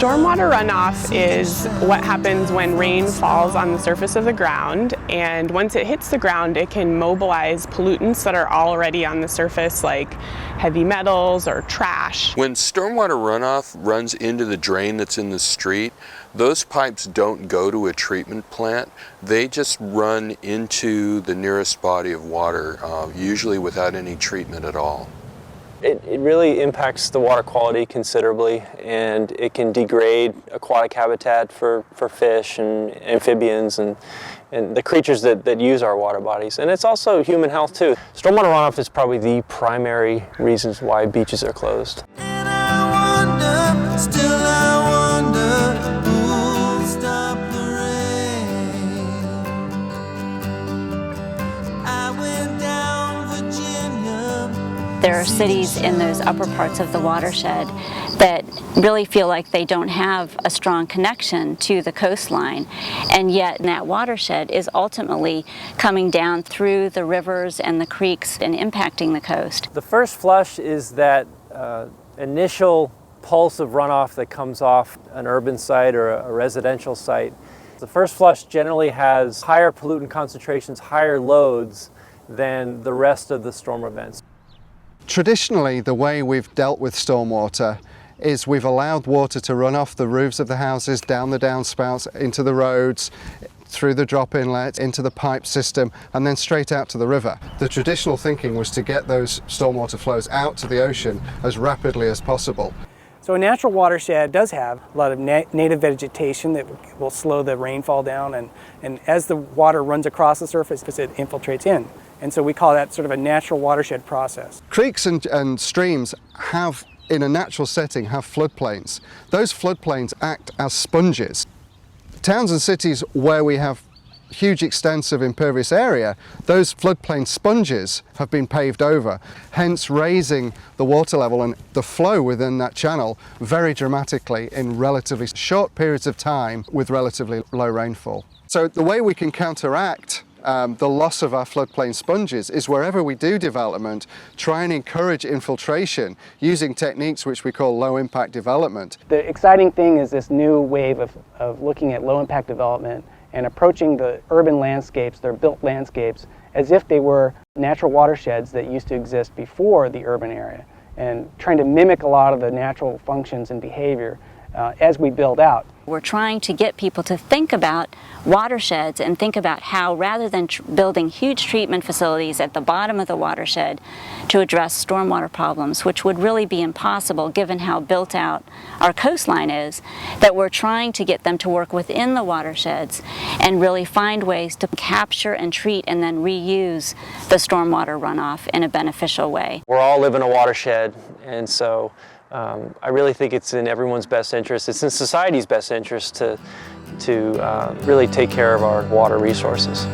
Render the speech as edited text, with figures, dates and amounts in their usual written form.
Stormwater runoff is what happens when rain falls on the surface of the ground, and once it hits the ground it can mobilize pollutants that are already on the surface, like heavy metals or trash. When stormwater runoff runs into the drain that's in the street, those pipes don't go to a treatment plant. They just run into the nearest body of water, usually without any treatment at all. It really impacts the water quality considerably, and it can degrade aquatic habitat for fish and amphibians and the creatures that use our water bodies. And it's also human health too. Stormwater runoff is probably the primary reasons why beaches are closed. And I wonder, still I wonder, who'll stop the rain? I went down Virginia. There are cities in those upper parts of the watershed that really feel like they don't have a strong connection to the coastline, and yet that watershed is ultimately coming down through the rivers and the creeks and impacting the coast. The first flush is that initial pulse of runoff that comes off an urban site or a residential site. The first flush generally has higher pollutant concentrations, higher loads than the rest of the storm events. Traditionally, the way we've dealt with stormwater is we've allowed water to run off the roofs of the houses, down the downspouts, into the roads, through the drop inlet, into the pipe system, and then straight out to the river. The traditional thinking was to get those stormwater flows out to the ocean as rapidly as possible. So a natural watershed does have a lot of native vegetation that will slow the rainfall down, and as the water runs across the surface, it infiltrates in. And so we call that sort of a natural watershed process. Creeks and streams have, in a natural setting, have floodplains. Those floodplains act as sponges. Towns and cities where we have huge extensive impervious area, those floodplain sponges have been paved over, hence raising the water level and the flow within that channel very dramatically in relatively short periods of time with relatively low rainfall. So the way we can counteract the loss of our floodplain sponges is wherever we do development, try and encourage infiltration using techniques which we call low impact development. The exciting thing is this new wave of looking at low impact development and approaching the urban landscapes, their built landscapes, as if they were natural watersheds that used to exist before the urban area, and trying to mimic a lot of the natural functions and behavior as we build out. We're trying to get people to think about watersheds and think about how, rather than building huge treatment facilities at the bottom of the watershed to address stormwater problems, which would really be impossible given how built out our coastline is, that we're trying to get them to work within the watersheds and really find ways to capture and treat and then reuse the stormwater runoff in a beneficial way. We're all live in a watershed, and so I really think it's in everyone's best interest, it's in society's best interest to really take care of our water resources.